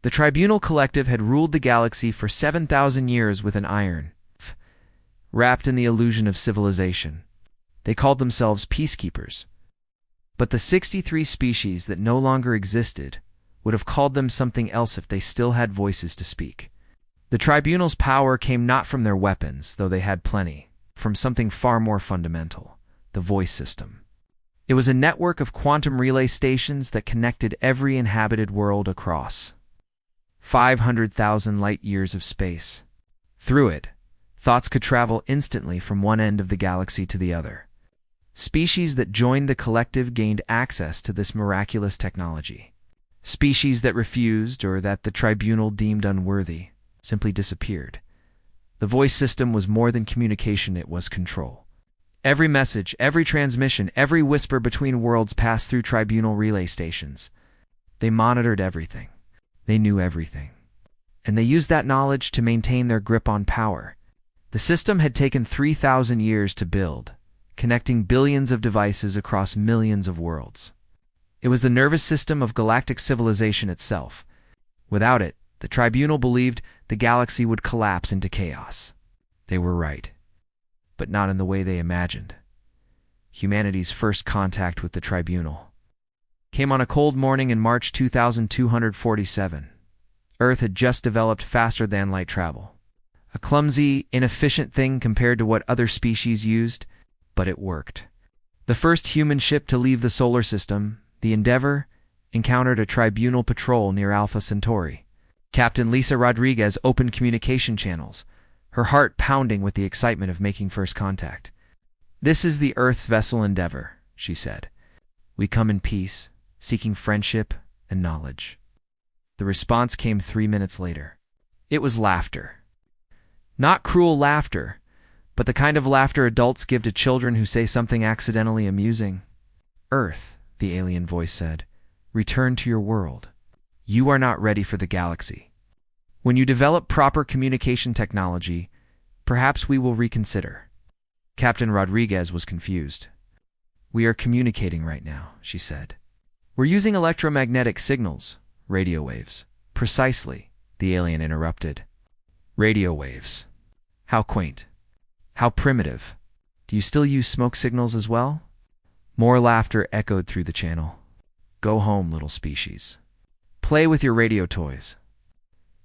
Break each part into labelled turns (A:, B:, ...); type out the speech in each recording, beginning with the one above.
A: The Tribunal Collective had ruled the galaxy for 7,000 years with an iron, wrapped in the illusion of civilization. They called themselves peacekeepers. But the 63 species that no longer existed would have called them something else if they still had voices to speak. The Tribunal's power came not from their weapons, though they had plenty, from something far more fundamental, the voice system. It was a network of quantum relay stations that connected every inhabited world across 500,000 light-years of space. Through it, thoughts could travel instantly from one end of the galaxy to the other. Species that joined the collective gained access to this miraculous technology. Species that refused, or that the Tribunal deemed unworthy, simply disappeared. The voice system was more than communication, it was control. Every message, every transmission, every whisper between worlds passed through Tribunal relay stations. They monitored everything. They knew everything. And they used that knowledge to maintain their grip on power. The system had taken 3,000 years to build, connecting billions of devices across millions of worlds. It was the nervous system of galactic civilization itself. Without it, the Tribunal believed the galaxy would collapse into chaos. They were right, but not in the way they imagined. Humanity's first contact with the Tribunal came on a cold morning in March 2247. Earth had just developed faster-than-light travel. A clumsy, inefficient thing compared to what other species used, but it worked. The first human ship to leave the solar system, the Endeavour, encountered a Tribunal patrol near Alpha Centauri. Captain Lisa Rodriguez opened communication channels, her heart pounding with the excitement of making first contact. "This is the Earth's vessel Endeavour," she said. "We come in peace, seeking friendship and knowledge." The response came 3 minutes later. It was laughter. Not cruel laughter, but the kind of laughter adults give to children who say something accidentally amusing. "Earth," the alien voice said, "return to your world. You are not ready for the galaxy. When you develop proper communication technology, perhaps we will reconsider." Captain Rodriguez was confused. "We are communicating right now," she said. "We're using electromagnetic signals, radio waves." "Precisely," the alien interrupted. "Radio waves. How quaint. How primitive. Do you still use smoke signals as well?" More laughter echoed through the channel. "Go home, little species. Play with your radio toys.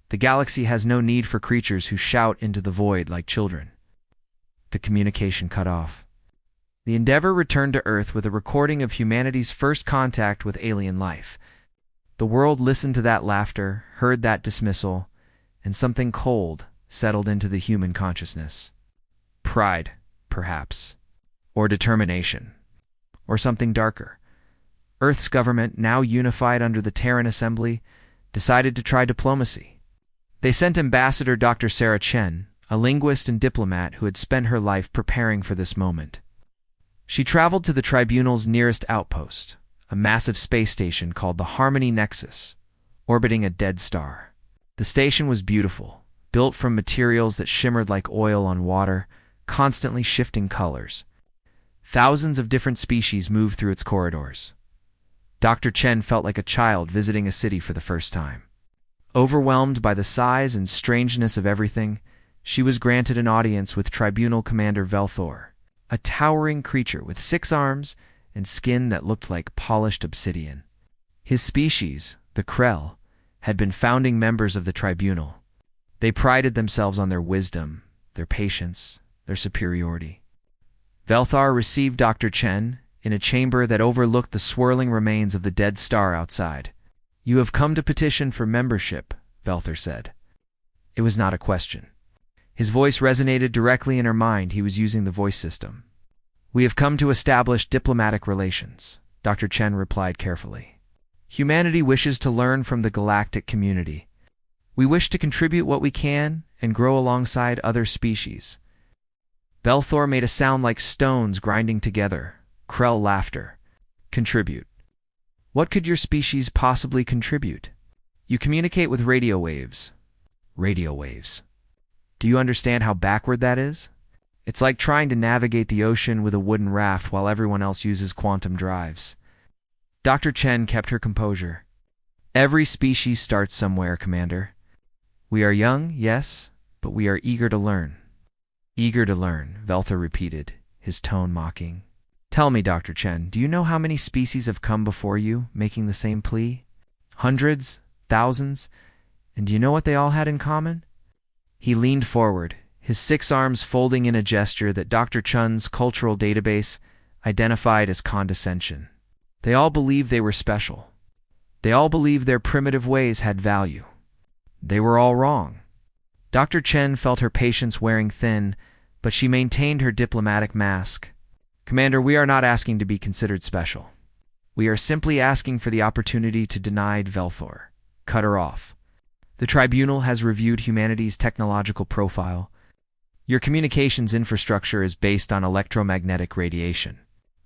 A: The galaxy has no need for creatures who shout into the void like children." The communication cut off. The Endeavour returned to Earth with a recording of humanity's first contact with alien life. The world listened to that laughter, heard that dismissal, and something cold settled into the human consciousness. Pride, perhaps, or determination, or something darker. Earth's government, now unified under the Terran Assembly, decided to try diplomacy. They sent Ambassador Dr. Sarah Chen, a linguist and diplomat who had spent her life preparing for this moment. She traveled to the Tribunal's nearest outpost, a massive space station called the Harmony Nexus, orbiting a dead star. The station was beautiful, built from materials that shimmered like oil on water, constantly shifting colors. Thousands of different species moved through its corridors. Dr. Chen felt like a child visiting a city for the first time. Overwhelmed by the size and strangeness of everything, she was granted an audience with Tribunal Commander Velthor, a towering creature with 6 arms and skin that looked like polished obsidian. His species, the Krell, had been founding members of the Tribunal. They prided themselves on their wisdom, their patience, their superiority. Velthar received Dr. Chen in a chamber that overlooked the swirling remains of the dead star outside. "You have come to petition for membership," Velthar said. It was not a question. His voice resonated directly in her mind. He was using the voice system. "We have come to establish diplomatic relations," Dr. Chen replied carefully. "Humanity wishes to learn from the galactic community. We wish to contribute what we can and grow alongside other species." Velthor made a sound like stones grinding together. Krell laughter. "Contribute. What could your species possibly contribute? You communicate with radio waves." "Radio waves. Do you understand how backward that is? It's like trying to navigate the ocean with a wooden raft while everyone else uses quantum drives." Dr. Chen kept her composure. Every species starts somewhere, Commander. We are young, yes, but we are eager to learn. Eager to learn, Velthor repeated, his tone mocking. Tell me, Dr. Chen, do you know how many species have come before you, making the same plea? Hundreds? Thousands? And do you know what they all had in common? He leaned forward, his 6 arms folding in a gesture that Dr. Chen's cultural database identified as condescension. They all believed they were special. They all believed their primitive ways had value. They were all wrong. Dr. Chen felt her patience wearing thin, but she maintained her diplomatic mask. Commander, we are not asking to be considered special. We are simply asking for the opportunity to deny Velthor. Cut her off. The tribunal has reviewed humanity's technological profile. Your communications infrastructure is based on electromagnetic radiation.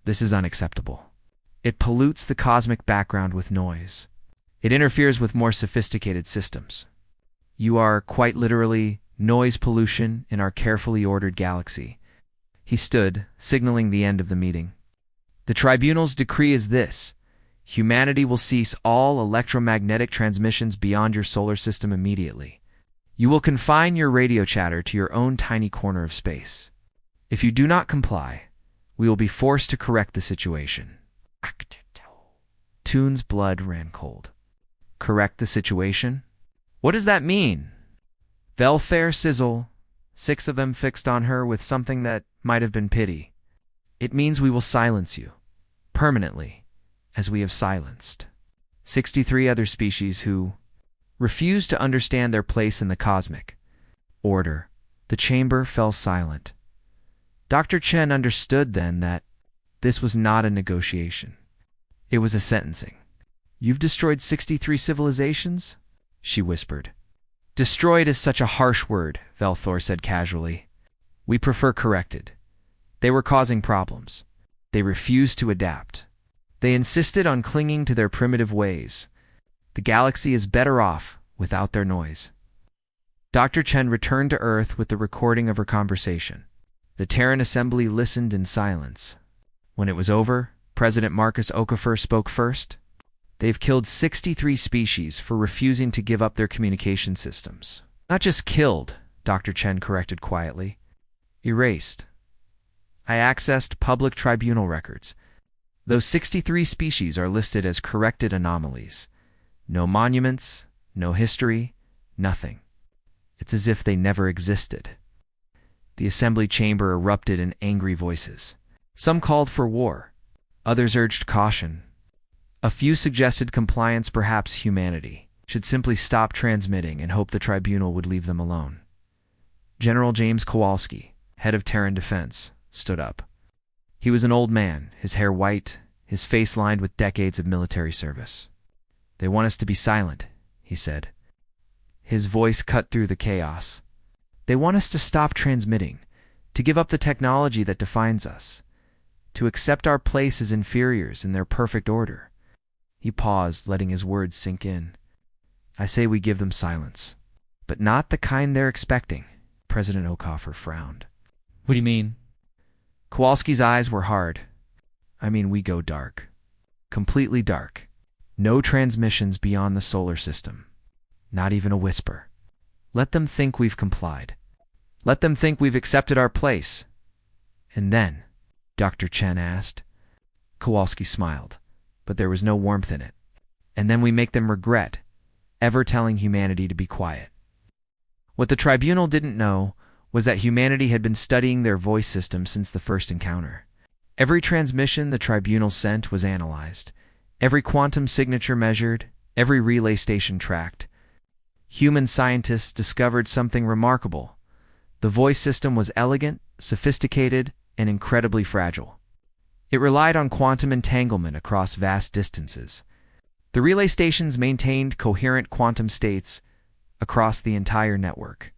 A: This is unacceptable. It pollutes the cosmic background with noise. It interferes with more sophisticated systems. You are, quite literally, noise pollution in our carefully ordered galaxy. He stood, signaling the end of the meeting. The tribunal's decree is this. Humanity will cease all electromagnetic transmissions beyond your solar system immediately. You will confine your radio chatter to your own tiny corner of space. If you do not comply, we will be forced to correct the situation. Toon's blood ran cold. Correct the situation? What does that mean? Velthor sizzle, 6 of them fixed on her with something that might have been pity. It means we will silence you, permanently, as we have silenced 63 other species who refuse to understand their place in the cosmic order. The chamber fell silent. Dr. Chen understood then that this was not a negotiation. It was a sentencing. You've destroyed 63 civilizations? She whispered. Destroyed is such a harsh word, Velthor said casually. We prefer corrected. They were causing problems. They refused to adapt. They insisted on clinging to their primitive ways. The galaxy is better off without their noise. Dr. Chen returned to Earth with the recording of her conversation. The Terran Assembly listened in silence. When it was over, President Marcus Okafor spoke first. They've killed 63 species for refusing to give up their communication systems. Not just killed, Dr. Chen corrected quietly. Erased. I accessed public tribunal records. Those 63 species are listed as corrected anomalies. No monuments, no history, nothing. It's as if they never existed. The assembly chamber erupted in angry voices. Some called for war. Others urged caution. A few suggested compliance, perhaps humanity should simply stop transmitting and hope the tribunal would leave them alone. General James Kowalski, head of Terran Defense, stood up. He was an old man, his hair white, his face lined with decades of military service. They want us to be silent, he said. His voice cut through the chaos. They want us to stop transmitting, to give up the technology that defines us, to accept our place as inferiors in their perfect order. He paused, letting his words sink in. I say we give them silence, but not the kind they're expecting. President Okafor frowned. What do you mean? Kowalski's eyes were hard. I mean, we go dark. Completely dark. No transmissions beyond the solar system. Not even a whisper. Let them think we've complied. Let them think we've accepted our place. And then, Dr. Chen asked. Kowalski smiled, but there was no warmth in it. And then we make them regret ever telling humanity to be quiet. What the tribunal didn't know was that humanity had been studying their voice system since the first encounter. Every transmission the tribunal sent was analyzed, every quantum signature measured, every relay station tracked. Human scientists discovered something remarkable. The voice system was elegant, sophisticated, and incredibly fragile. It relied on quantum entanglement across vast distances. The relay stations maintained coherent quantum states across the entire network.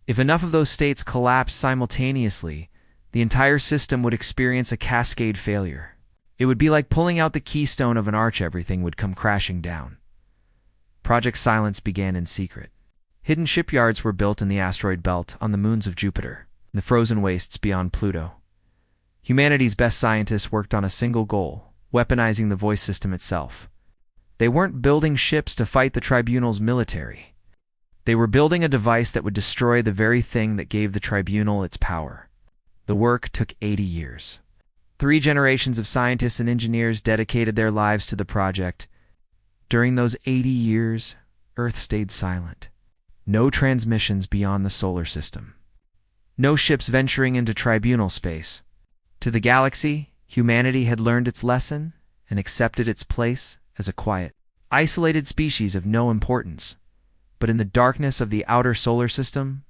A: If enough of those states collapsed simultaneously, the entire system would experience a cascade failure. It would be like pulling out the keystone of an arch. Everything would come crashing down. Project Silence began in secret. Hidden shipyards were built in the asteroid belt on the moons of Jupiter, the frozen wastes beyond Pluto. Humanity's best scientists worked on a single goal, weaponizing the voice system itself. They weren't building ships to fight the Tribunal's military. They were building a device that would destroy the very thing that gave the Tribunal its power. The work took 80 years. 3 generations of scientists and engineers dedicated their lives to the project. During those 80 years, Earth stayed silent. No transmissions beyond the solar system. No ships venturing into Tribunal space. To the galaxy, humanity had learned its lesson and accepted its place as a quiet, isolated species of no importance. But in the darkness of the outer solar system,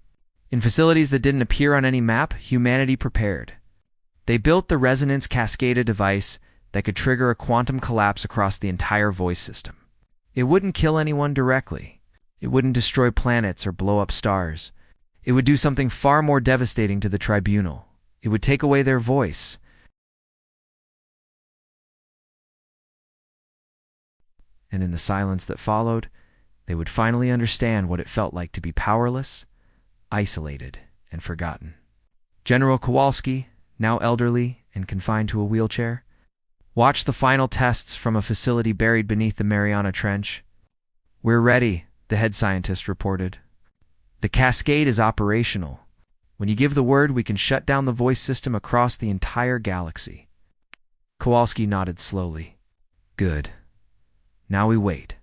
A: in facilities that didn't appear on any map, humanity prepared. They built the resonance cascade device that could trigger a quantum collapse across the entire voice system. It wouldn't kill anyone directly. It wouldn't destroy planets or blow up stars. It would do something far more devastating to the Tribunal. It would take away their voice. And in the silence that followed, they would finally understand what it felt like to be powerless, isolated, and forgotten. General Kowalski, now elderly and confined to a wheelchair, watched the final tests from a facility buried beneath the Mariana Trench. "We're ready," the head scientist reported. "The cascade is operational. When you give the word, we can shut down the voice system across the entire galaxy." Kowalski nodded slowly. "Good. Now we wait."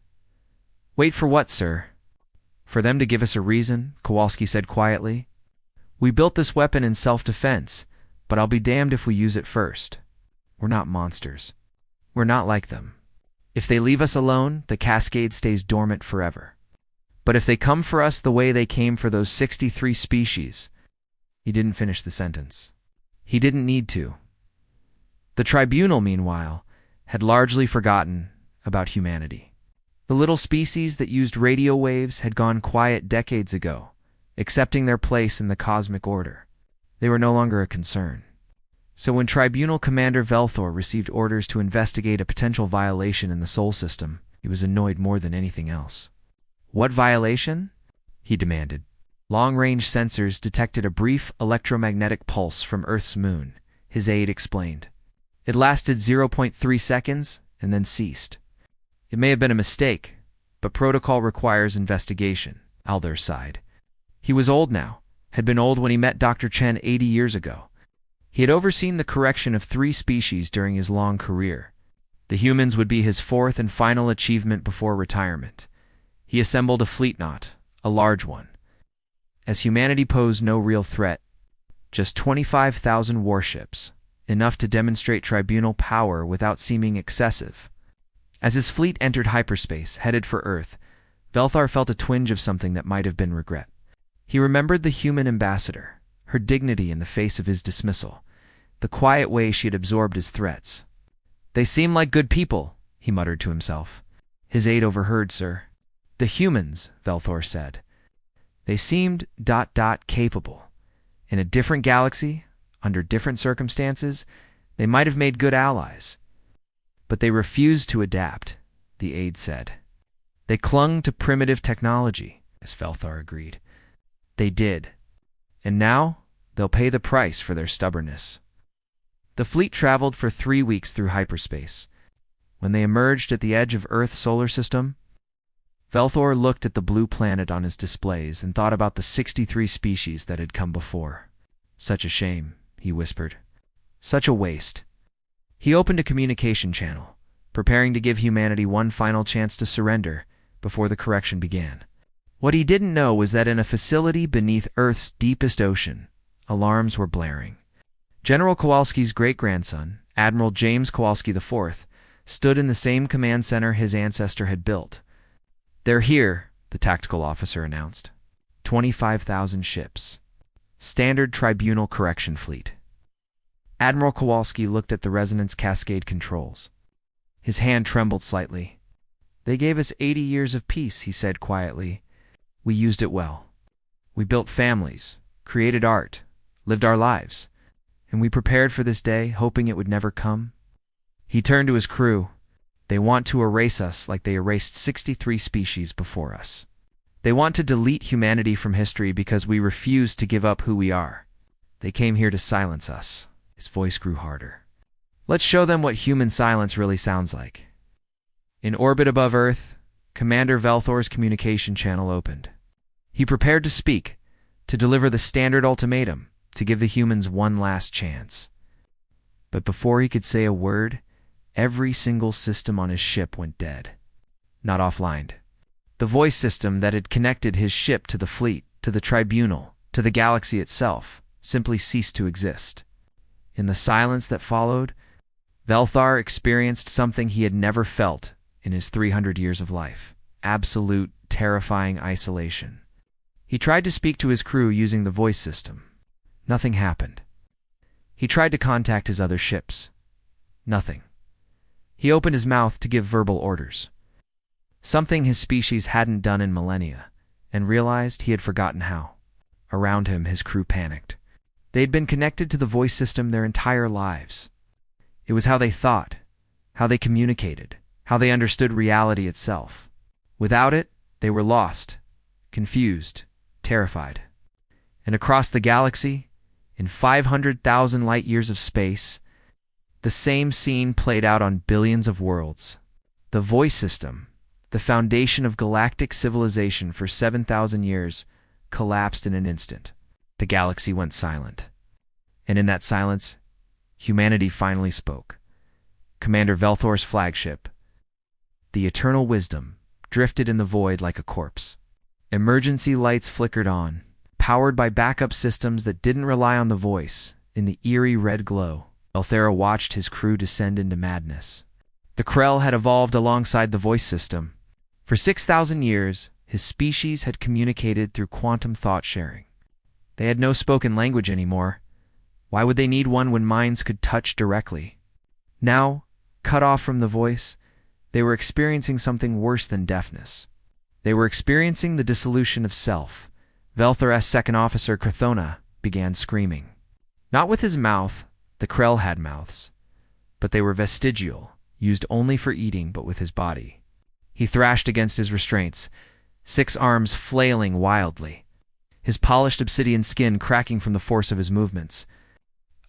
A: "Wait for what, sir?" "For them to give us a reason," Kowalski said quietly. "We built this weapon in self-defense, but I'll be damned if we use it first. We're not monsters. We're not like them. If they leave us alone, the cascade stays dormant forever. But if they come for us the way they came for those 63 species..." He didn't finish the sentence. He didn't need to. The Tribunal, meanwhile, had largely forgotten about humanity. The little species that used radio waves had gone quiet decades ago, accepting their place in the cosmic order. They were no longer a concern. So when Tribunal Commander Velthor received orders to investigate a potential violation in the Sol system, he was annoyed more than anything else. "What violation?" he demanded. Long-range sensors detected a brief electromagnetic pulse from Earth's moon, his aide explained. It lasted 0.3 seconds and then ceased. "It may have been a mistake, but protocol requires investigation," Alder sighed. He was old now, had been old when he met Dr. Chen 80 years ago. He had overseen the correction of 3 species during his long career. The humans would be his 4th and final achievement before retirement. He assembled a fleet knot, a large one. As humanity posed no real threat, just 25,000 warships, enough to demonstrate Tribunal power without seeming excessive. As his fleet entered hyperspace, headed for Earth, Velthar felt a twinge of something that might have been regret. He remembered the human ambassador, her dignity in the face of his dismissal, the quiet way she had absorbed his threats. "They seem like good people," he muttered to himself. His aide overheard, "Sir." "The humans," Velthor said. "They seemed ... capable. In a different galaxy, under different circumstances, they might have made good allies. But they refused to adapt," the aide said. "They clung to primitive technology," as Velthar agreed. "They did. And now, they'll pay the price for their stubbornness." The fleet traveled for 3 weeks through hyperspace. When they emerged at the edge of Earth's solar system, Velthor looked at the blue planet on his displays and thought about the 63 species that had come before. "Such a shame," he whispered. "Such a waste." He opened a communication channel, preparing to give humanity one final chance to surrender before the correction began. What he didn't know was that in a facility beneath Earth's deepest ocean, alarms were blaring. General Kowalski's great-grandson, Admiral James Kowalski IV, stood in the same command center his ancestor had built. "They're here," the tactical officer announced. 25,000 ships. Standard Tribunal correction fleet. Admiral Kowalski looked at the resonance cascade controls. His hand trembled slightly. "They gave us 80 years of peace," he said quietly. "We used it well. We built families, created art, lived our lives, and we prepared for this day, hoping it would never come." He turned to his crew. "They want to erase us like they erased 63 species before us. They want to delete humanity from history because we refuse to give up who we are. They came here to silence us." His voice grew harder. "Let's show them what human silence really sounds like." In orbit above Earth, Commander Velthor's communication channel opened. He prepared to speak, to deliver the standard ultimatum, to give the humans one last chance. But before he could say a word, every single system on his ship went dead. Not offline. The voice system that had connected his ship to the fleet, to the tribunal, to the galaxy itself, simply ceased to exist. In the silence that followed, Velthar experienced something he had never felt in his 300 years of life: absolute, terrifying isolation. He tried to speak to his crew using the voice system. Nothing happened. He tried to contact his other ships. Nothing. He opened his mouth to give verbal orders. Something his species hadn't done in millennia, and realized he had forgotten how. Around him, his crew panicked. They had been connected to the voice system their entire lives. It was how they thought, how they communicated, how they understood reality itself. Without it, they were lost, confused, terrified. And across the galaxy, in 500,000 light-years of space, the same scene played out on billions of worlds. The voice system, the foundation of galactic civilization for 7,000 years, collapsed in an instant. The galaxy went silent. And in that silence, humanity finally spoke. Commander Velthor's flagship, the Eternal Wisdom, drifted in the void like a corpse. Emergency lights flickered on, powered by backup systems that didn't rely on the voice. In the eerie red glow, Velthera watched his crew descend into madness. The Krell had evolved alongside the voice system. For 6,000 years, his species had communicated through quantum thought sharing. They had no spoken language anymore. Why would they need one when minds could touch directly? Now, cut off from the voice, they were experiencing something worse than deafness. They were experiencing the dissolution of self. Velthor's second officer, Krthona, began screaming. Not with his mouth, the Krell had mouths, but they were vestigial, used only for eating, but with his body. He thrashed against his restraints, 6 arms flailing wildly, his polished obsidian skin cracking from the force of his movements.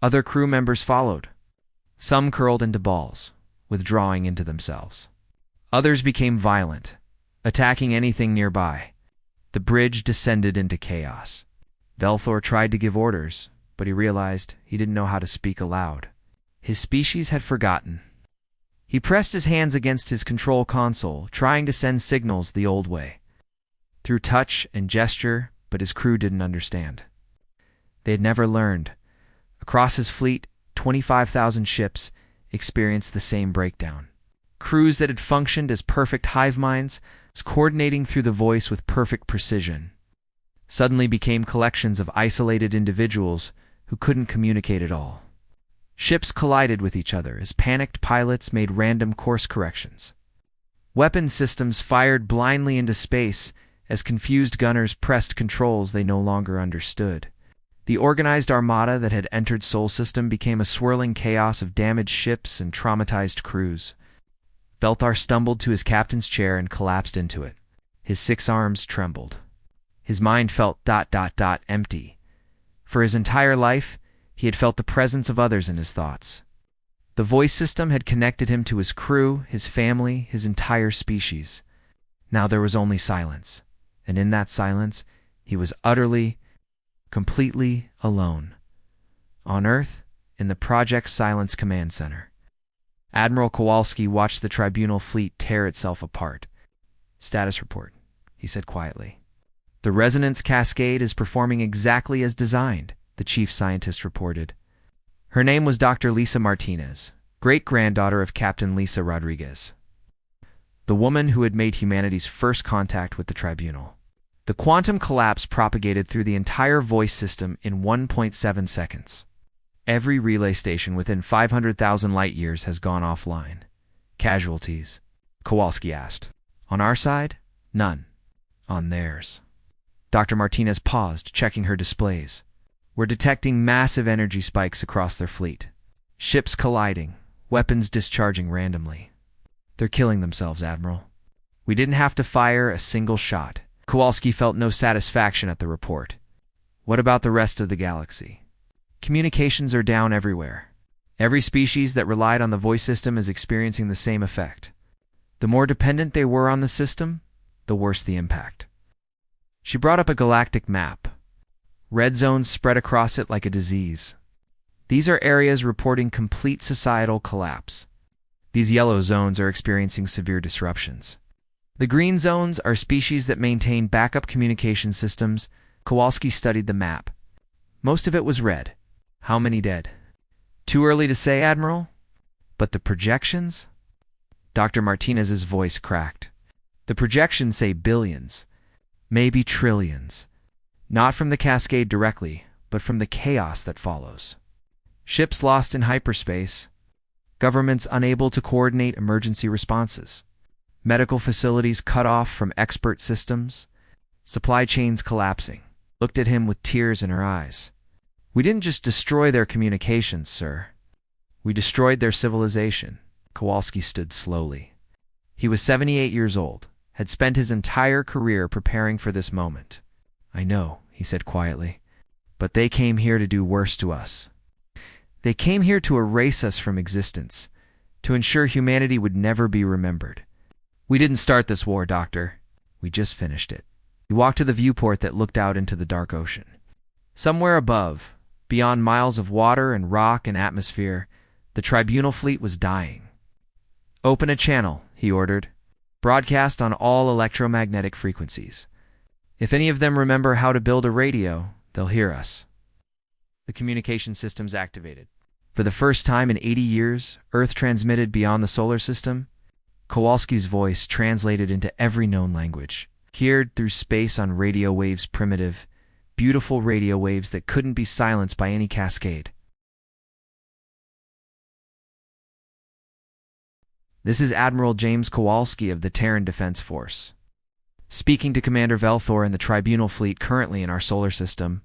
A: Other crew members followed. Some curled into balls, withdrawing into themselves. Others became violent, attacking anything nearby. The bridge descended into chaos. Velthor tried to give orders, but he realized he didn't know how to speak aloud. His species had forgotten. He pressed his hands against his control console, trying to send signals the old way, through touch and gesture, but his crew didn't understand. They had never learned. Across his fleet, 25,000 ships experienced the same breakdown. Crews that had functioned as perfect hive minds, coordinating through the voice with perfect precision, suddenly became collections of isolated individuals who couldn't communicate at all. Ships collided with each other as panicked pilots made random course corrections. Weapon systems fired blindly into space as confused gunners pressed controls they no longer understood. The organized armada that had entered Sol System became a swirling chaos of damaged ships and traumatized crews. Velthar stumbled to his captain's chair and collapsed into it. His 6 arms trembled. His mind felt ... empty. For his entire life, he had felt the presence of others in his thoughts. The voice system had connected him to his crew, his family, his entire species. Now there was only silence, and in that silence, he was utterly, completely alone. On Earth, in the Project Silence Command Center. Admiral Kowalski watched the Tribunal fleet tear itself apart. "Status report," he said quietly. "The resonance cascade is performing exactly as designed," the chief scientist reported. Her name was Dr. Lisa Martinez, great-granddaughter of Captain Lisa Rodriguez, the woman who had made humanity's first contact with the Tribunal. The quantum collapse propagated through the entire voice system in 1.7 seconds. Every relay station within 500,000 light-years has gone offline. Casualties? Kowalski asked. On our side? None. On theirs. Dr. Martinez paused, checking her displays. We're detecting massive energy spikes across their fleet. Ships colliding, weapons discharging randomly. They're killing themselves, Admiral. We didn't have to fire a single shot. Kowalski felt no satisfaction at the report. What about the rest of the galaxy? Communications are down everywhere. Every species that relied on the voice system is experiencing the same effect. The The more dependent they were on the system, the worse the impact. She brought up a galactic map. Red zones spread across it like a disease. These are areas reporting complete societal collapse. These yellow zones are experiencing severe disruptions. The green zones are species that maintain backup communication systems. Kowalski studied the map. Most of it was red. How many dead? Too early to say, Admiral? But the projections? Dr. Martinez's voice cracked. The projections say billions, maybe trillions. Not from the cascade directly, but from the chaos that follows. Ships lost in hyperspace. Governments unable to coordinate emergency responses. Medical facilities cut off from expert systems. Supply chains collapsing. Looked at him with tears in her eyes. We didn't just destroy their communications, sir. We destroyed their civilization. Kowalski stood slowly. He was 78 years old, had spent his entire career preparing for this moment. I know, he said quietly, but they came here to do worse to us. They came here to erase us from existence, to ensure humanity would never be remembered. We didn't start this war, Doctor. We just finished it. He walked to the viewport that looked out into the dark ocean. Somewhere above, beyond miles of water and rock and atmosphere, the Tribunal fleet was dying. Open a channel, he ordered. Broadcast on all electromagnetic frequencies. If any of them remember how to build a radio, they'll hear us. The communication system's activated. For the first time in 80 years, Earth transmitted beyond the solar system. Kowalski's voice translated into every known language. Heard through space on radio waves, primitive, beautiful radio waves that couldn't be silenced by any cascade. This is Admiral James Kowalski of the Terran Defense Force. Speaking to Commander Velthor and the Tribunal fleet currently in our solar system.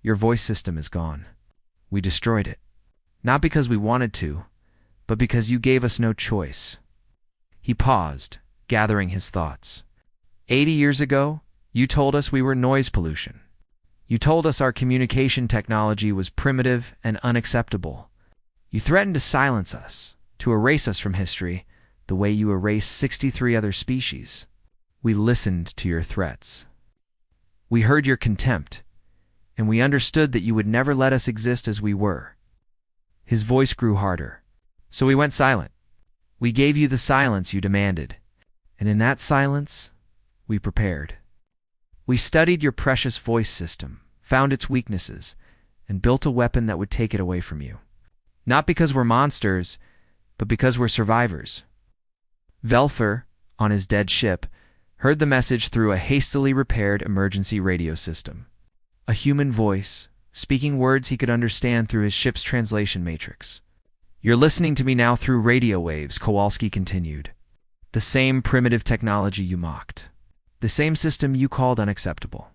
A: Your voice system is gone. We destroyed it. Not because we wanted to, but because you gave us no choice. He paused, gathering his thoughts. 80 years ago, you told us we were noise pollution. You told us our communication technology was primitive and unacceptable. You threatened to silence us, to erase us from history, the way you erased 63 other species. We listened to your threats. We heard your contempt, and we understood that you would never let us exist as we were. His voice grew harder. So we went silent. We gave you the silence you demanded, and in that silence, we prepared. We studied your precious voice system, found its weaknesses, and built a weapon that would take it away from you. Not because we're monsters, but because we're survivors. Velthor, on his dead ship, heard the message through a hastily repaired emergency radio system. A human voice, speaking words he could understand through his ship's translation matrix. You're listening to me now through radio waves, Kowalski continued. The same primitive technology you mocked. The same system you called unacceptable.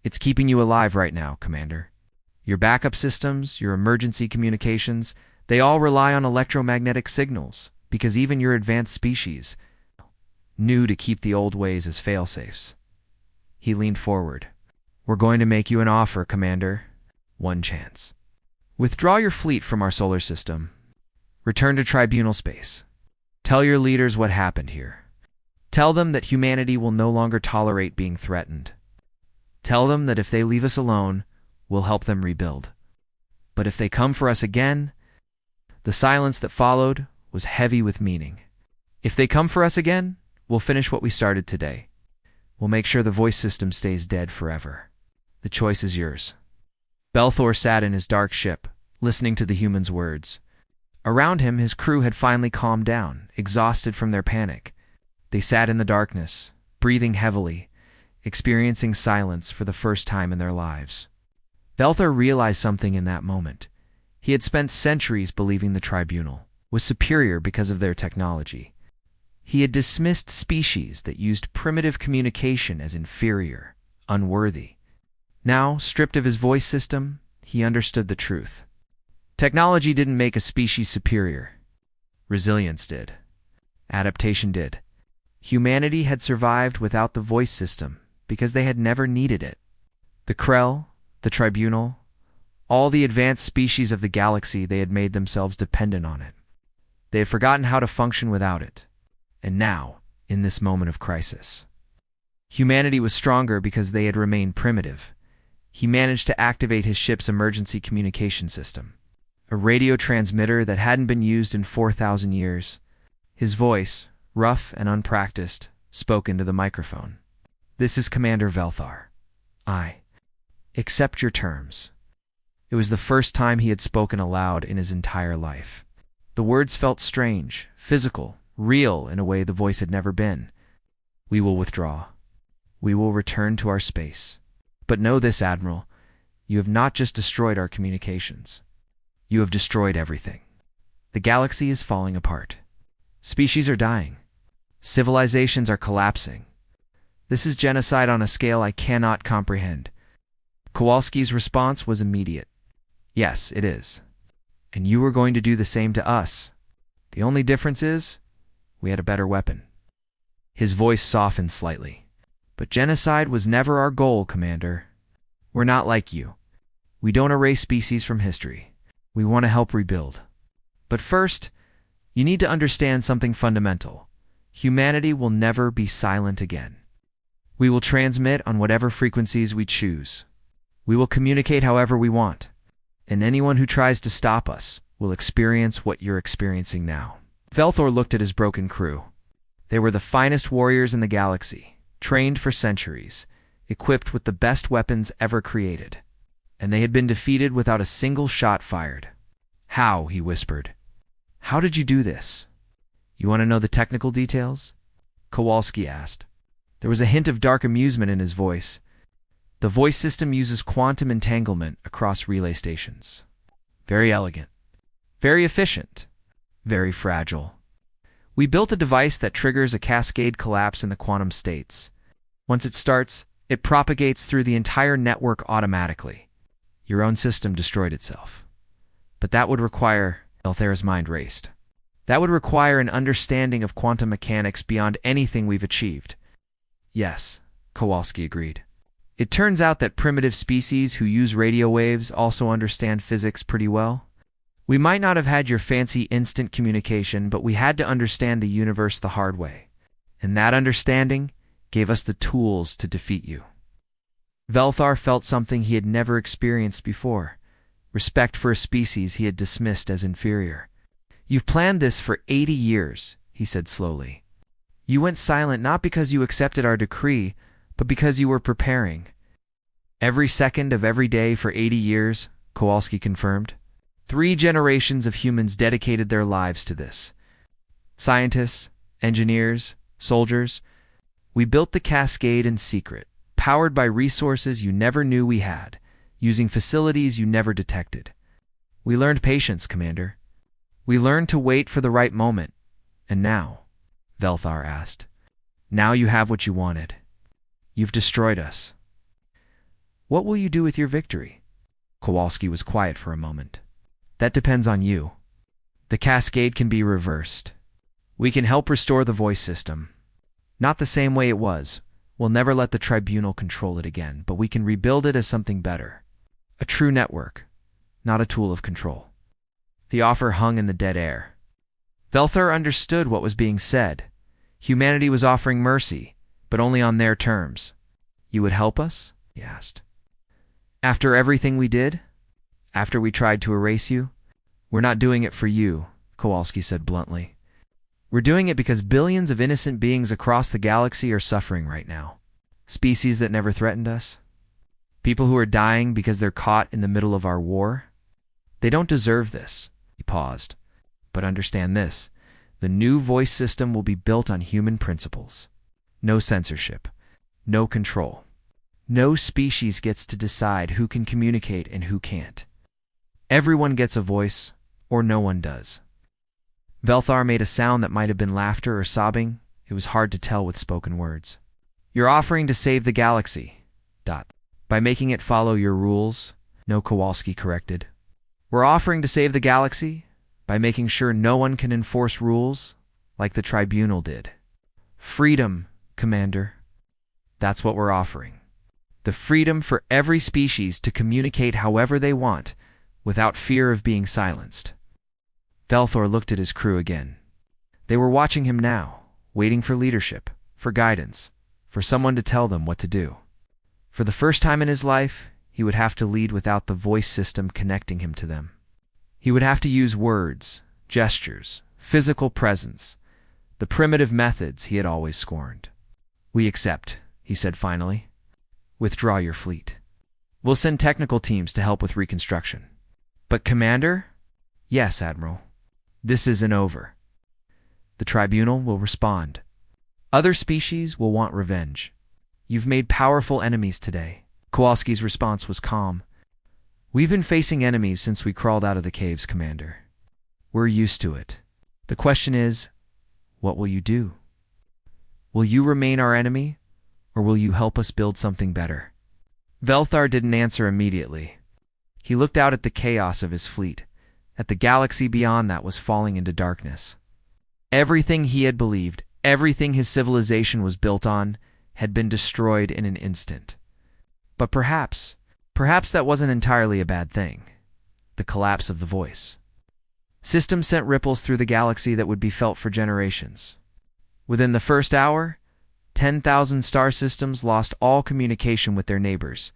A: It's keeping you alive right now, Commander. Your backup systems, your emergency communications, they all rely on electromagnetic signals, because even your advanced species knew to keep the old ways as fail-safes. He leaned forward. We're going to make you an offer, Commander. One chance. Withdraw your fleet from our solar system. Return to Tribunal space. Tell your leaders what happened here. Tell them that humanity will no longer tolerate being threatened. Tell them that if they leave us alone, we'll help them rebuild. But if they come for us again, the silence that followed was heavy with meaning. If they come for us again, we'll finish what we started today. We'll make sure the voice system stays dead forever. The choice is yours. Velthor sat in his dark ship, listening to the human's words. Around him, his crew had finally calmed down, exhausted from their panic. They sat in the darkness, breathing heavily, experiencing silence for the first time in their lives. Velthor realized something in that moment. He had spent centuries believing the Tribunal was superior because of their technology. He had dismissed species that used primitive communication as inferior, unworthy. Now, stripped of his voice system, he understood the truth. Technology didn't make a species superior. Resilience did. Adaptation did. Humanity had survived without the voice system because they had never needed it. The Krell, the Tribunal, all the advanced species of the galaxy, they had made themselves dependent on it. They had forgotten how to function without it. And now, in this moment of crisis, humanity was stronger because they had remained primitive. He managed to activate his ship's emergency communication system, a radio transmitter that hadn't been used in 4,000 years. His voice, rough and unpracticed, spoke into the microphone. "This is Commander Velthar. I accept your terms." It was the first time he had spoken aloud in his entire life. The words felt strange, physical, real in a way the voice had never been. "We will withdraw. We will return to our space. But know this, Admiral, you have not just destroyed our communications. You have destroyed everything. The galaxy is falling apart. Species are dying. Civilizations are collapsing. This is genocide on a scale I cannot comprehend." Kowalski's response was immediate. "Yes, it is. And you were going to do the same to us. The only difference is, we had a better weapon." His voice softened slightly. "But genocide was never our goal, Commander. We're not like you. We don't erase species from history. We want to help rebuild. But first, you need to understand something fundamental. Humanity will never be silent again. We will transmit on whatever frequencies we choose. We will communicate however we want. And anyone who tries to stop us will experience what you're experiencing now." Velthor looked at his broken crew. They were the finest warriors in the galaxy, trained for centuries, equipped with the best weapons ever created. And they had been defeated without a single shot fired. "How?" he whispered. "How did you do this?" "You want to know the technical details?" Kowalski asked. There was a hint of dark amusement in his voice. "The voice system uses quantum entanglement across relay stations. Very elegant. Very efficient. Very fragile. We built a device that triggers a cascade collapse in the quantum states. Once it starts, it propagates through the entire network automatically. Your own system destroyed itself. But that would require..." Velthar's mind raced. "That would require an understanding of quantum mechanics beyond anything we've achieved." "Yes," Kowalski agreed. "It turns out that primitive species who use radio waves also understand physics pretty well. We might not have had your fancy instant communication, but we had to understand the universe the hard way. And that understanding gave us the tools to defeat you." Velthar felt something he had never experienced before. Respect for a species he had dismissed as inferior. "You've planned this for 80 years, he said slowly. "You went silent not because you accepted our decree, but because you were preparing." "Every second of every day for 80 years, Kowalski confirmed. 3 generations of humans dedicated their lives to this. Scientists, engineers, soldiers. We built the cascade in secret, powered by resources you never knew we had, using facilities you never detected. We learned patience, Commander. We learned to wait for the right moment. And now," Velthar asked, "now you have what you wanted. You've destroyed us. What will you do with your victory?" Kowalski was quiet for a moment. "That depends on you. The cascade can be reversed. We can help restore the voice system. Not the same way it was. We'll never let the tribunal control it again, but we can rebuild it as something better. A true network, not a tool of control." The offer hung in the dead air. Velthar understood what was being said. Humanity was offering mercy, but only on their terms. "You would help us?" he asked. "After everything we did? After we tried to erase you?" "We're not doing it for you," Kowalski said bluntly. "We're doing it because billions of innocent beings across the galaxy are suffering right now. Species that never threatened us. People who are dying because they're caught in the middle of our war. They don't deserve this." He paused. "But understand this. The new voice system will be built on human principles. No censorship. No control. No species gets to decide who can communicate and who can't. Everyone gets a voice, or no one does." Velthar made a sound that might have been laughter or sobbing. It was hard to tell with spoken words. "You're offering to save the galaxy. By making it follow your rules," No, Kowalski corrected. "We're offering to save the galaxy by making sure no one can enforce rules like the tribunal did. Freedom, Commander. That's what we're offering. The freedom for every species to communicate however they want, without fear of being silenced." Velthor looked at his crew again. They were watching him now, waiting for leadership, for guidance, for someone to tell them what to do. For the first time in his life, he would have to lead without the voice system connecting him to them. He would have to use words, gestures, physical presence, the primitive methods he had always scorned. "We accept," he said finally. "Withdraw your fleet. We'll send technical teams to help with reconstruction." "But Commander?" "Yes, Admiral. This isn't over. The tribunal will respond. Other species will want revenge. You've made powerful enemies today." Kowalski's response was calm. "We've been facing enemies since we crawled out of the caves, Commander. We're used to it. The question is, what will you do? Will you remain our enemy, or will you help us build something better?" Velthar didn't answer immediately. He looked out at the chaos of his fleet, at the galaxy beyond that was falling into darkness. Everything he had believed, everything his civilization was built on, had been destroyed in an instant. But perhaps that wasn't entirely a bad thing. The collapse of the voice. Systems sent ripples through the galaxy that would be felt for generations. Within the first hour, 10,000 star systems lost all communication with their neighbors.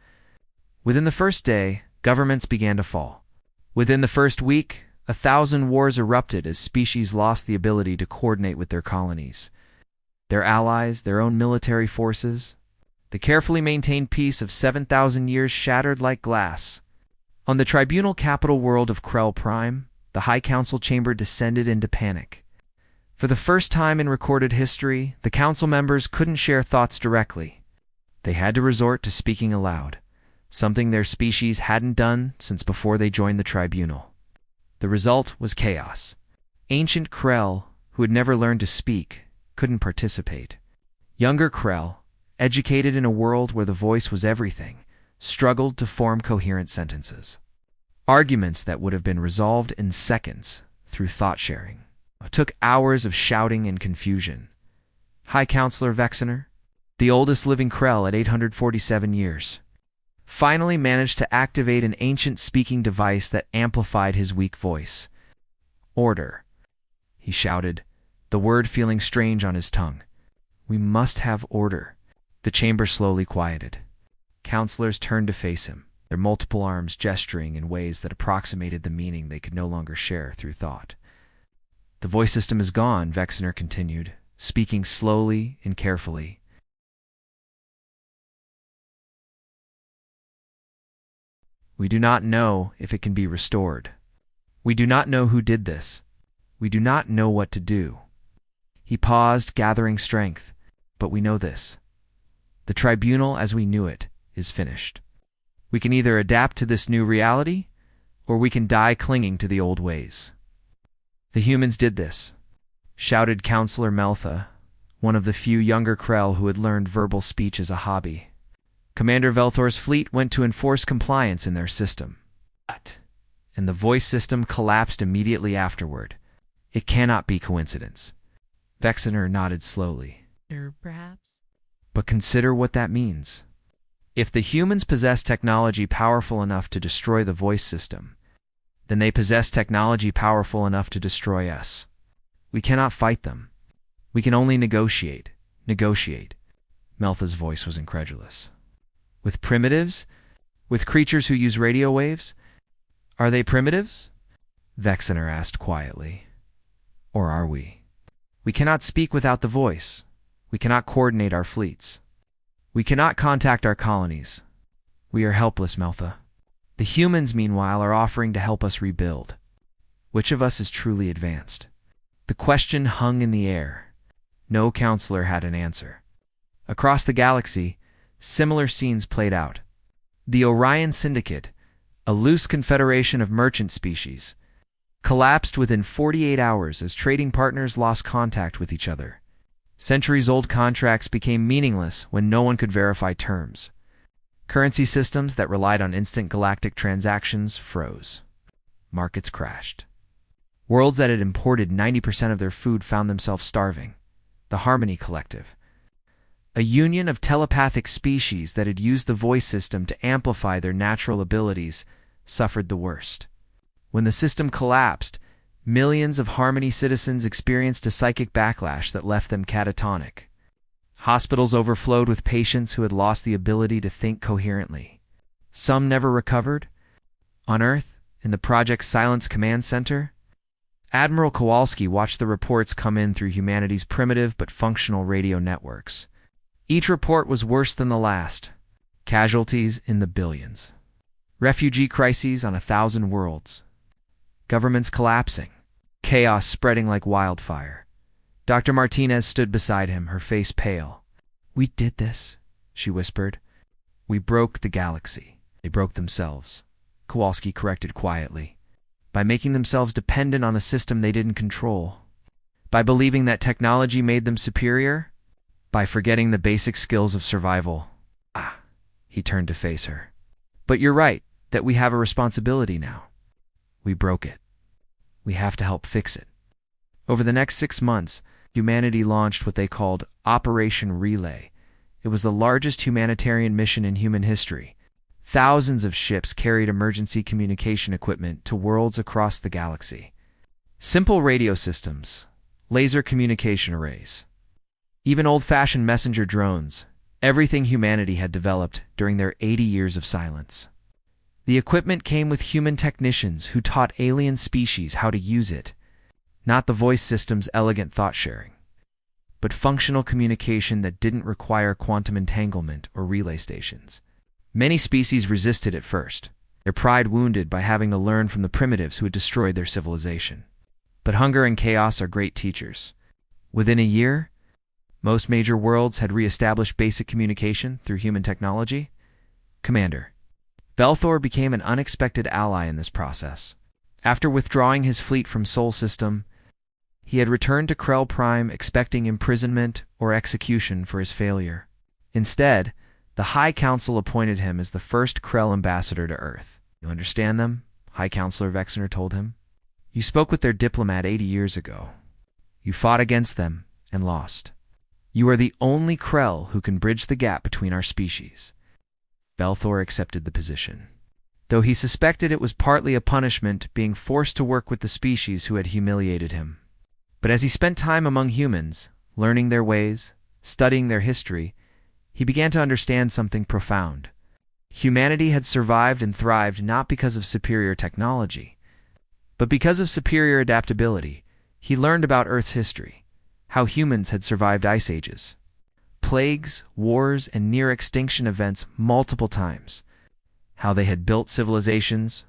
A: Within the first day, governments began to fall. Within the first week, 1,000 wars erupted as species lost the ability to coordinate with their colonies, their allies, their own military forces. The carefully maintained peace of 7,000 years shattered like glass. On the tribunal capital world of Krell Prime, the High Council chamber descended into panic. For the first time in recorded history, the council members couldn't share thoughts directly. They had to resort to speaking aloud, something their species hadn't done since before they joined the tribunal. The result was chaos. Ancient Krell, who had never learned to speak, couldn't participate. Younger Krell, educated in a world where the voice was everything, struggled to form coherent sentences. Arguments that would have been resolved in seconds through thought-sharing took hours of shouting and confusion. High Counselor Vexener, the oldest living Krell at 847 years, finally managed to activate an ancient speaking device that amplified his weak voice. "Order," he shouted, the word feeling strange on his tongue. "We must have order." The chamber slowly quieted. Counselors turned to face him, their multiple arms gesturing in ways that approximated the meaning they could no longer share through thought. "The voice system is gone," Vexener continued, speaking slowly and carefully. "We do not know if it can be restored. We do not know who did this. We do not know what to do." He paused, gathering strength. "But we know this. The tribunal as we knew it is finished. We can either adapt to this new reality, or we can die clinging to the old ways." "The humans did this," shouted Counselor Meltha, one of the few younger Krell who had learned verbal speech as a hobby. "Commander Velthor's fleet went to enforce compliance in their system. And the voice system collapsed immediately afterward. It cannot be coincidence." Vexener nodded slowly.
B: Perhaps?
A: "But consider what that means. If the humans possess technology powerful enough to destroy the voice system, then they possess technology powerful enough to destroy us. We cannot fight them. We can only negotiate. Negotiate." Meltha's voice was incredulous. "With primitives? With creatures who use radio waves? Are they primitives?" Vexener asked quietly. "Or are we? We cannot speak without the voice. We cannot coordinate our fleets. We cannot contact our colonies. We are helpless, Meltha. The humans, meanwhile, are offering to help us rebuild. Which of us is truly advanced?" The question hung in the air. No counselor had an answer. Across the galaxy, similar scenes played out. The Orion Syndicate, a loose confederation of merchant species, collapsed within 48 hours as trading partners lost contact with each other. Centuries-old contracts became meaningless when no one could verify terms. Currency systems that relied on instant galactic transactions froze. Markets crashed. Worlds that had imported 90% of their food found themselves starving. The Harmony Collective, a union of telepathic species that had used the voice system to amplify their natural abilities, suffered the worst. When the system collapsed, Millions of Harmony citizens experienced a psychic backlash that left them catatonic. Hospitals overflowed with patients who had lost the ability to think coherently. Some never recovered. On Earth, in the Project Silence Command Center, Admiral Kowalski watched the reports come in through humanity's primitive but functional radio networks. Each report was worse than the last. Casualties in the billions. Refugee crises on 1,000 worlds. Governments collapsing. Chaos spreading like wildfire. Dr. Martinez stood beside him, her face pale. "We did this," she whispered. "We broke the galaxy." "They broke themselves," Kowalski corrected quietly. "By making themselves dependent on a system they didn't control. By believing that technology made them superior. By forgetting the basic skills of survival." He turned to face her. "But you're right, that we have a responsibility now. We broke it. We have to help fix it." Over the next 6 months, humanity launched what they called Operation Relay. It was the largest humanitarian mission in human history. Thousands of ships carried emergency communication equipment to worlds across the galaxy. Simple radio systems, laser communication arrays, even old-fashioned messenger drones, everything humanity had developed during their 80 years of silence. The equipment came with human technicians who taught alien species how to use it. Not the voice system's elegant thought-sharing, but functional communication that didn't require quantum entanglement or relay stations. Many species resisted at first, their pride wounded by having to learn from the primitives who had destroyed their civilization. But hunger and chaos are great teachers. Within a year, most major worlds had re-established basic communication through human technology. Commander Velthor became an unexpected ally in this process. After withdrawing his fleet from Sol System, he had returned to Krell Prime expecting imprisonment or execution for his failure. Instead, the High Council appointed him as the first Krell ambassador to Earth. "You understand them?" High Counselor Vexner told him. "You spoke with their diplomat 80 years ago. You fought against them and lost. You are the only Krell who can bridge the gap between our species." Velthor accepted the position, though he suspected it was partly a punishment being forced to work with the species who had humiliated him. But as he spent time among humans, learning their ways, studying their history, he began to understand something profound. Humanity had survived and thrived not because of superior technology, but because of superior adaptability. He learned about Earth's history, how humans had survived ice ages, plagues, wars, and near-extinction events multiple times, how they had built civilizations,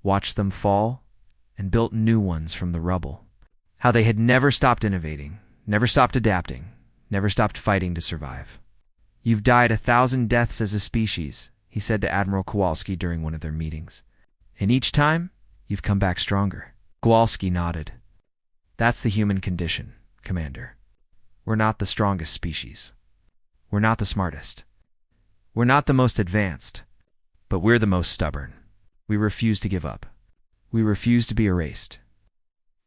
A: watched them fall, and built new ones from the rubble. How they had never stopped innovating, never stopped adapting, never stopped fighting to survive. "You've died 1,000 deaths as a species," he said to Admiral Kowalski during one of their meetings. "And each time, you've come back stronger." Kowalski nodded. "That's the human condition, Commander. We're not the strongest species. We're not the smartest. We're not the most advanced. But we're the most stubborn. We refuse to give up. We refuse to be erased."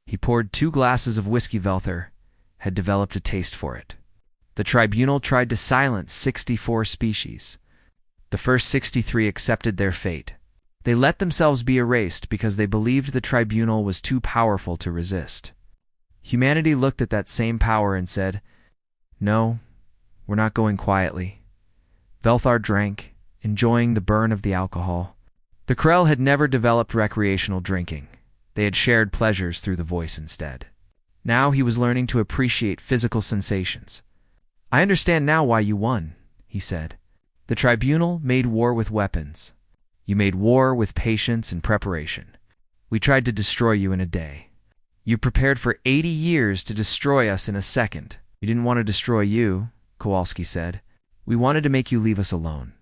A: He poured 2 glasses of whiskey. Velthor had developed a taste for it. The tribunal tried to silence 64 species. The first 63 accepted their fate. They let themselves be erased because they believed the tribunal was too powerful to resist. Humanity looked at that same power and said, "No, we're not going quietly." Velthor drank, enjoying the burn of the alcohol. The Krell had never developed recreational drinking. They had shared pleasures through the voice instead. Now he was learning to appreciate physical sensations. "I understand now why you won," he said. "The tribunal made war with weapons. You made war with patience and preparation. We tried to destroy you in a day. You prepared for 80 years to destroy us in a second. We didn't want to destroy you," Kowalski said. "We wanted to make you leave us alone."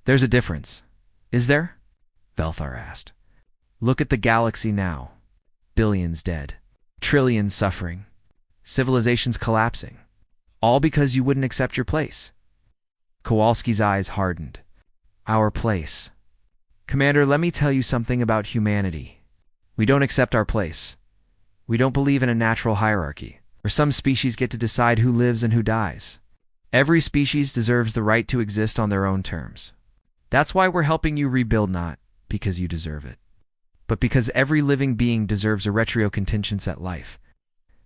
A: "There's a difference, is there?" Velthor asked. "Look at the galaxy now. Billions dead, trillions suffering, civilizations collapsing, all because you wouldn't accept your place." Kowalski's eyes hardened. "Our place. Commander, let me tell you something about humanity. We don't accept our place. We don't believe in a natural hierarchy, where some species get to decide who lives and who dies. Every species deserves the right to exist on their own terms. That's why we're helping you rebuild, not because you deserve it." but because every living being deserves a retro-contingence at life.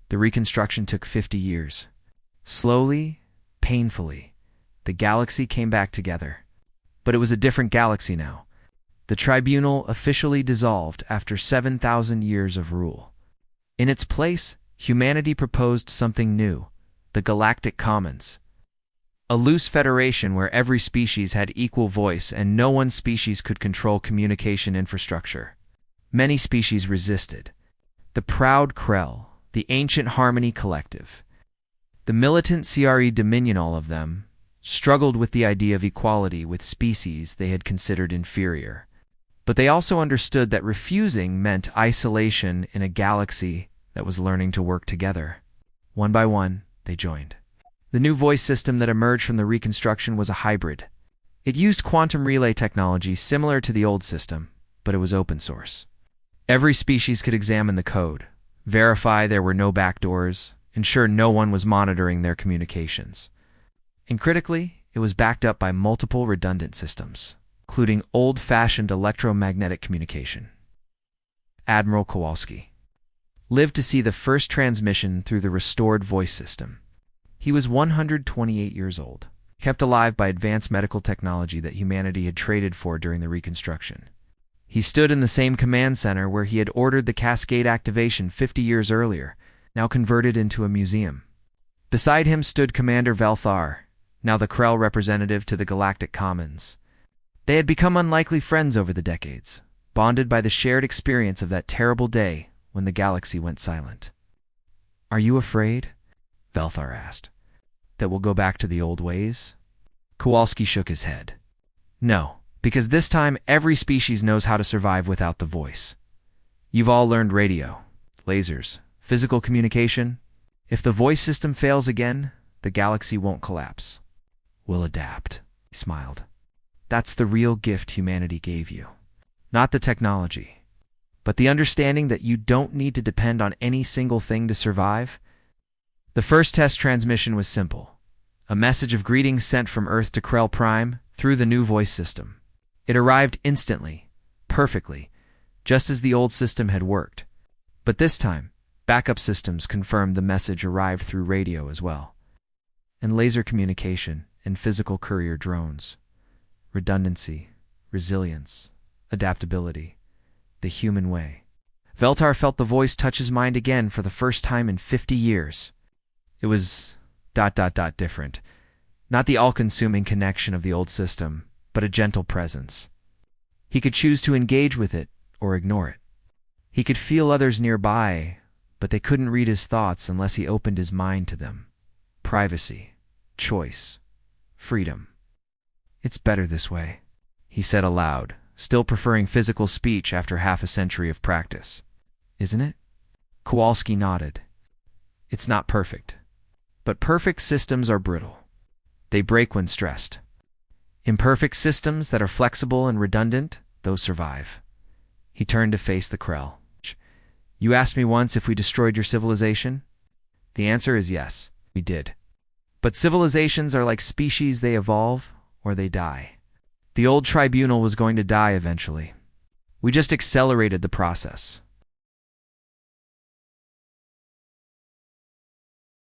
A: The reconstruction took 50 years. Slowly, painfully, the galaxy came back together. But it was a different galaxy now. The tribunal officially dissolved after 7,000 years of rule. In its place, humanity proposed something new, the Galactic Commons. A loose federation where every species had equal voice and no one species could control communication infrastructure. Many species resisted. The proud Krell, the ancient Harmony Collective, the militant CRE Dominion, all of them, struggled with the idea of equality with species they had considered inferior. But they also understood that refusing meant isolation in a galaxy that was learning to work together. One by one, they joined. The new voice system that emerged from the reconstruction was a hybrid. It used quantum relay technology similar to the old system, but it was open source. Every species could examine the code, verify there were no backdoors, ensure no one was monitoring their communications. And critically, it was backed up by multiple redundant systems, including old-fashioned electromagnetic communication. Admiral Kowalski lived to see the first transmission through the restored voice system. He was 128 years old, kept alive by advanced medical technology that humanity had traded for during the reconstruction. He stood in the same command center where he had ordered the Cascade activation 50 years earlier, now converted into a museum. Beside him stood Commander Velthar, now the Krell representative to the Galactic Commons. They had become unlikely friends over the decades, bonded by the shared experience of that terrible day when the galaxy went silent. "Are you afraid?" Velthar asked. "That we'll go back to the old ways?" Kowalski shook his head. "No, because this time every species knows how to survive without the voice. You've all learned radio, lasers, physical communication. If the voice system fails again, the galaxy won't collapse. We'll adapt," he smiled. "That's the real gift humanity gave you. Not the technology, but the understanding that you don't need to depend on any single thing to survive." The first test transmission was simple. A message of greetings sent from Earth to Krell Prime through the new voice system. It arrived instantly, perfectly, just as the old system had worked. But this time, backup systems confirmed the message arrived through radio as well. And laser communication and physical courier drones. Redundancy, resilience, adaptability, the human way. Velthar felt the voice touch his mind again for the first time in 50 years. It was ... different. Not the all-consuming connection of the old system, but a gentle presence. He could choose to engage with it or ignore it. He could feel others nearby, but they couldn't read his thoughts unless he opened his mind to them. Privacy, choice, freedom. "It's better this way," he said aloud, still preferring physical speech after half a century of practice. "Isn't it?" Kowalski nodded. "It's not perfect. But perfect systems are brittle. They break when stressed. Imperfect systems that are flexible and redundant, those survive." He turned to face the Krell. "You asked me once if we destroyed your civilization? The answer is yes, we did. But civilizations are like species, they evolve or they die. The old tribunal was going to die eventually. We just accelerated the process.